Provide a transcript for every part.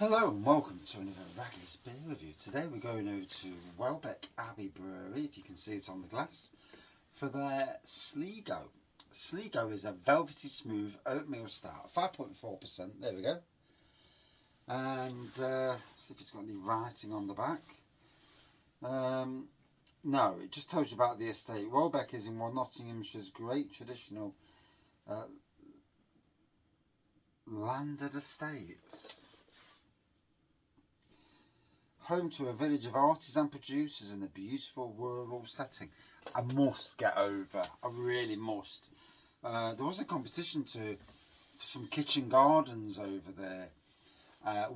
Hello and welcome to another Raggy's Beer Review. Today we're going over to Welbeck Abbey Brewery, if you can see it on the glass, for their Sligo. Sligo is a velvety smooth oatmeal stout, 5.4%, there we go. And see if it's got any writing on the back. No, it just tells you about the estate. Welbeck is in one Nottinghamshire's great traditional landed estates. Home to a village of artisan producers in a beautiful rural setting. I must get over, I really must. There was a competition for some kitchen gardens over there,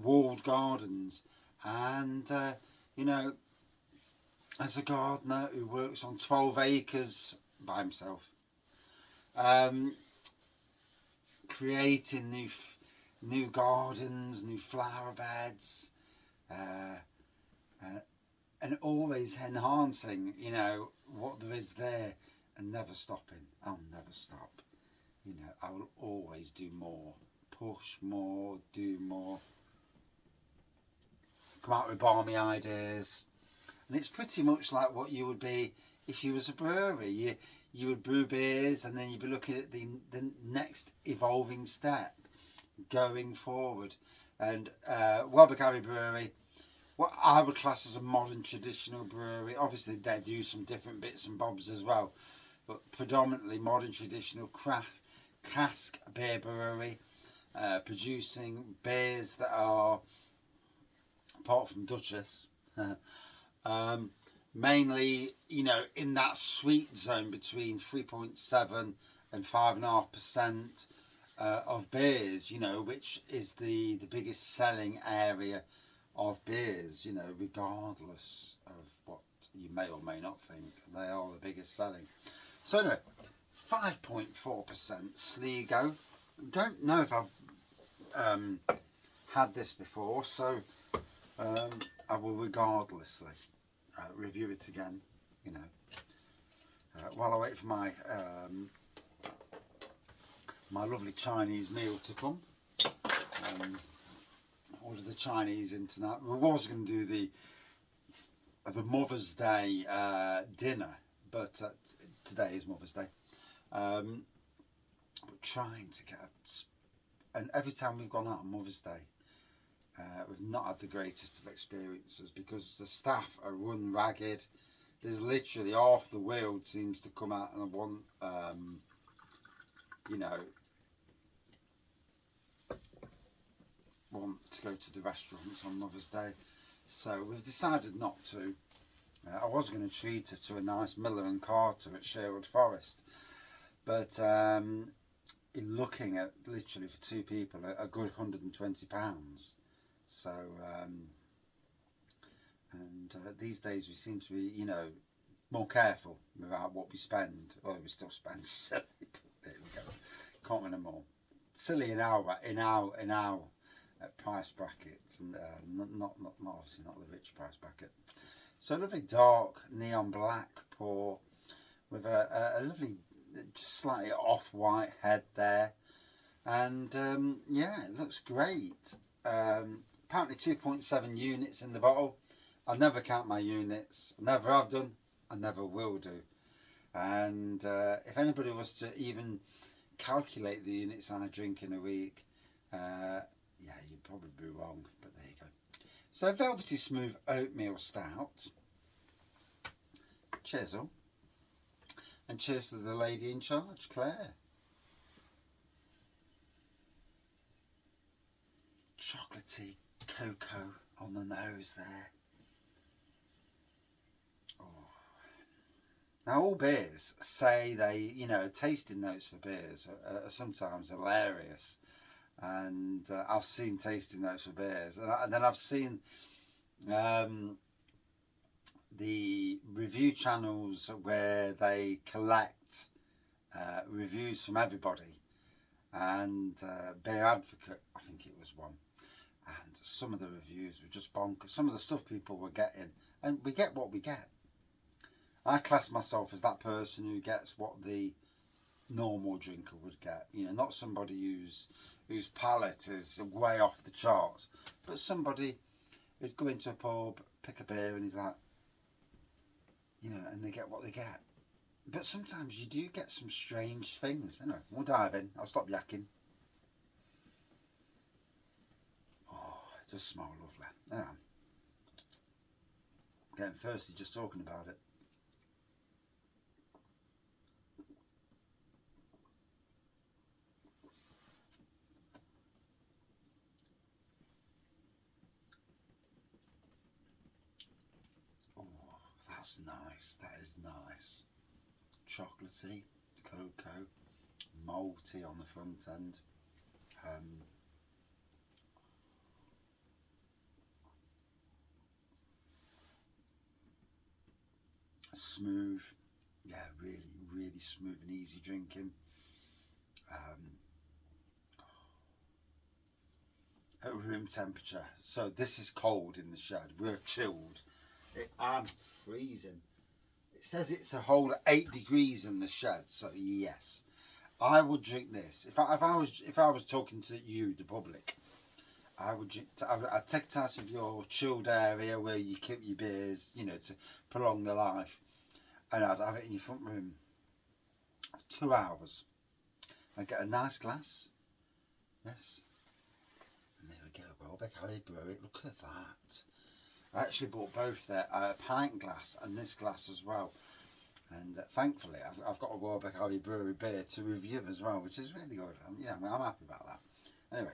walled gardens, and you know, as a gardener who works on 12 acres by himself, creating new gardens, new flower beds, and always enhancing, you know, what there is there, and never stopping. I'll never stop. You know, I will always do more, push more, do more, come out with balmy ideas. And it's pretty much like what you would be if you was a brewery. You would brew beers, and then you'd be looking at the next evolving step going forward. And Welbeck Abbey Brewery, what I would class as a modern traditional brewery. Obviously they do some different bits and bobs as well, but predominantly modern traditional craft cask beer brewery, producing beers that are, apart from Duchess, mainly, you know, in that sweet zone between 3.7 and 5.5% of beers, you know, which is the biggest selling area of beers, you know, regardless of what you may or may not think, they are the biggest selling. So anyway, 5.4% Sligo. Don't know if I've had this before, so I will regardlessly review it again, you know, while I wait for my my lovely Chinese meal to come. Order the Chinese in tonight. We was going to do the Mother's Day dinner, but today is Mother's Day. But trying to get and every time we've gone out on Mother's Day, we've not had the greatest of experiences because the staff are run ragged. There's literally half the world seems to come out and want, you know, want to go to the restaurants on Mother's Day, so we've decided not to. I was going to treat her to a nice Miller and Carter at Sherwood Forest, but looking at literally for two people a good £120. So and these days we seem to be, you know, more careful about what we spend. Well, we still spend silly, but there we go. Can't win them all. Silly in our price brackets, and not obviously not the rich price bracket. So a lovely dark neon black pour with a lovely slightly off-white head there, and yeah, it looks great. Apparently 2.7 units in the bottle. I'll never count my units, never have done, I never will do. And if anybody was to even calculate the units I drink in a week, yeah, you'd probably be wrong, but there you go. So, velvety smooth oatmeal stout. Cheers all. And cheers to the lady in charge, Claire. Chocolatey cocoa on the nose there. Oh. Now, all beers say they, you know, tasting notes for beers are sometimes hilarious. And I've seen tasting notes for beers, and then I've seen the review channels where they collect reviews from everybody, and Beer Advocate, I think it was one, and some of the reviews were just bonkers. Some of the stuff people were getting, and we get what we get. I class myself as that person who gets what the normal drinker would get, you know, not somebody who's whose palate is way off the charts, but somebody who'd go into a pub, pick a beer, and he's like, you know, and they get what they get. But sometimes you do get some strange things. Anyway, we'll dive in. I'll stop yakking. Oh, it does smell lovely. Anyway, getting thirsty just talking about it. Oh, that's nice. That is nice. Chocolatey, cocoa, malty on the front end. Smooth, yeah, really smooth and easy drinking. At room temperature. So this is cold in the shed. We're chilled. I'm freezing. It says it's a whole 8 degrees in the shed. So yes, I would drink this. If I was talking to you, the public, I'd take it out of your chilled area where you keep your beers, you know, to prolong the life, and I'd have it in your front room for 2 hours. I'd get a nice glass. Yes. And there we go, Welbeck Abbey Brewery. Look at that. I actually bought both their pint glass and this glass as well. And thankfully, I've got a Welbeck Abbey Brewery beer to review as well, which is really good. I'm happy about that. Anyway.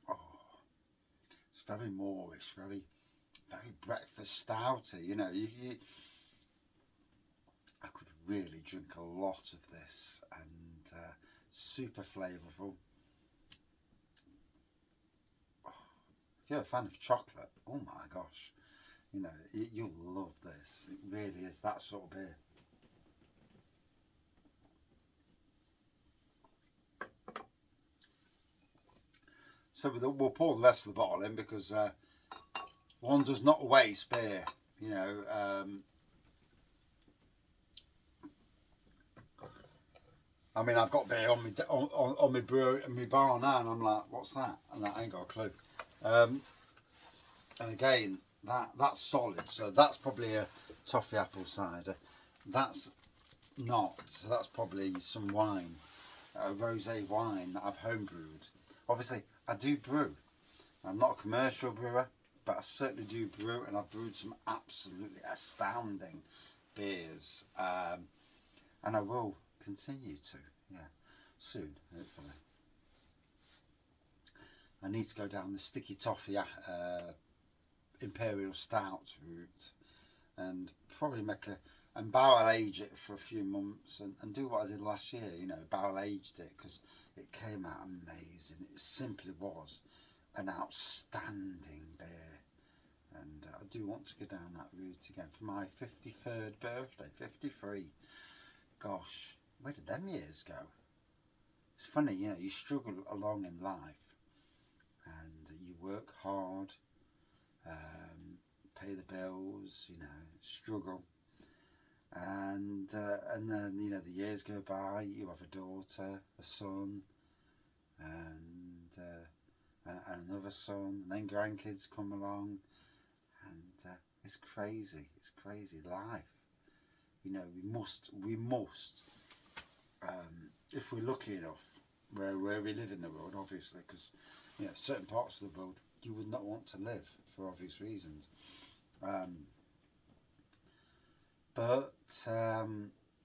Oh, it's very moreish, very breakfast stouty. You know, I could really drink a lot of this, and super flavourful. Oh, if you're a fan of chocolate, oh my gosh, you know, you'll love this. It really is that sort of beer. So we'll pour the rest of the bottle in because one does not waste beer, you know. I mean, I've got beer on my brew and my bar now, and I'm like, what's that? And I ain't got a clue. And again, that's solid. So that's probably a toffee apple cider. That's not. So that's probably some wine, a rosé wine that I've homebrewed. Obviously, I do brew. I'm not a commercial brewer, but I certainly do brew, and I've brewed some absolutely astounding beers, and I will continue to, soon, hopefully. I need to go down the sticky toffee Imperial Stout route, and probably and barrel age it for a few months, and do what I did last year, you know, barrel aged it, because it came out amazing. It simply was an outstanding beer, and I do want to go down that route again for my 53rd birthday. 53. Gosh, where did them years go? It's funny, you know, you struggle along in life, and you work hard, pay the bills, you know, struggle, and then, you know, the years go by. You have a daughter, a son, and another son, and then grandkids come along, and it's crazy. It's crazy life. You know, we must, if we're lucky enough, where we live in the world, obviously, because, you know, certain parts of the world you would not want to live for obvious reasons.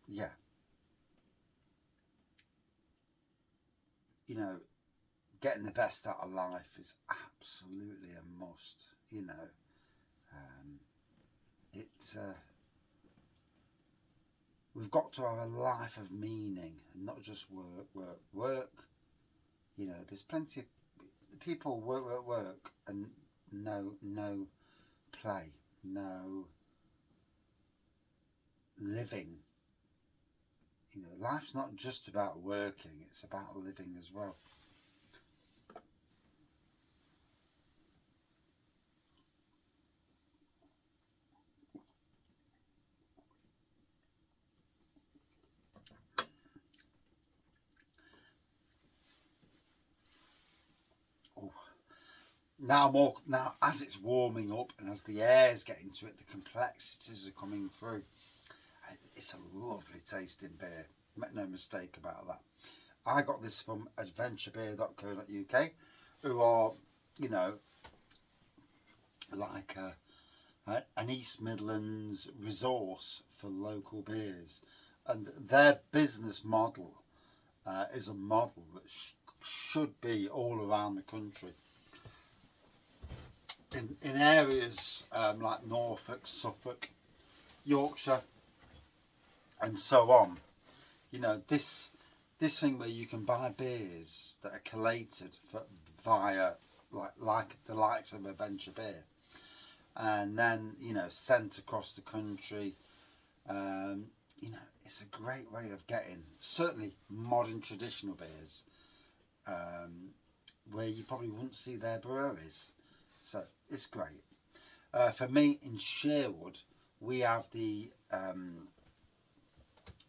Yeah, you know, getting the best out of life is absolutely a must. You know, we've got to have a life of meaning and not just work. You know, there's plenty of people work and no play, no living. You know, life's not just about working, it's about living as well. Oh, now as it's warming up and as the air's getting to it, the complexities are coming through. It's a lovely tasting beer. Make no mistake about that. I got this from adventurebeer.co.uk, who are, you know, like an East Midlands resource for local beers, and their business model is a model that should be all around the country. In areas like Norfolk, Suffolk, Yorkshire, and so on, you know, this thing where you can buy beers that are collated via like the likes of Adventure Beer, and then, you know, sent across the country. You know, it's a great way of getting certainly modern traditional beers where you probably wouldn't see their breweries. So it's great. For me in Sherwood, we have the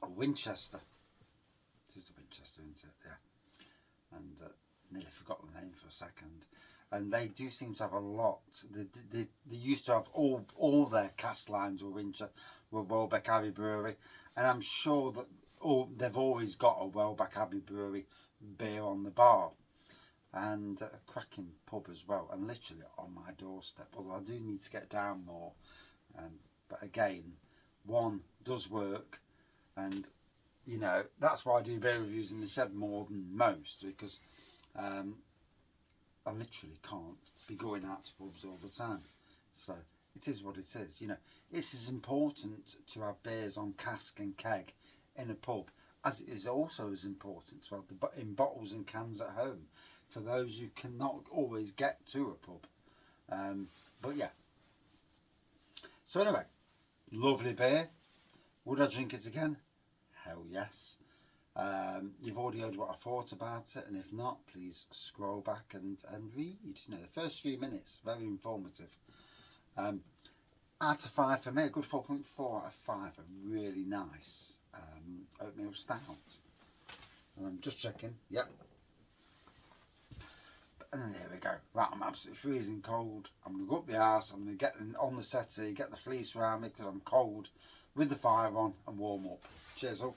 Winchester. It is the Winchester, isn't it? Yeah. And nearly forgot the name for a second. And they do seem to have a lot. They used to have all their cast lines were Welbeck Abbey Brewery, and I'm sure that they've always got a Welbeck Abbey Brewery beer on the bar, and a cracking pub as well, and literally on my doorstep. Although I do need to get down more, but again, one does work, and you know, that's why I do beer reviews in the shed more than most, because I literally can't be going out to pubs all the time. So it is what it is. You know, it's as important to have beers on cask and keg in a pub as it is also as important to have in bottles and cans at home for those who cannot always get to a pub. But yeah. So anyway, lovely beer. Would I drink it again? Hell yes. You've already heard what I thought about it, and if not, please scroll back and read. You know, the first few minutes, very informative. Out of 5 for me, a good 4.4 out of 5. A really nice oatmeal stout. And I'm just checking. Yep. And there we go. Right, I'm absolutely freezing cold. I'm going to go up the arse. I'm going to get on the settee, get the fleece around me because I'm cold, with the fire on, and warm up. Cheers up.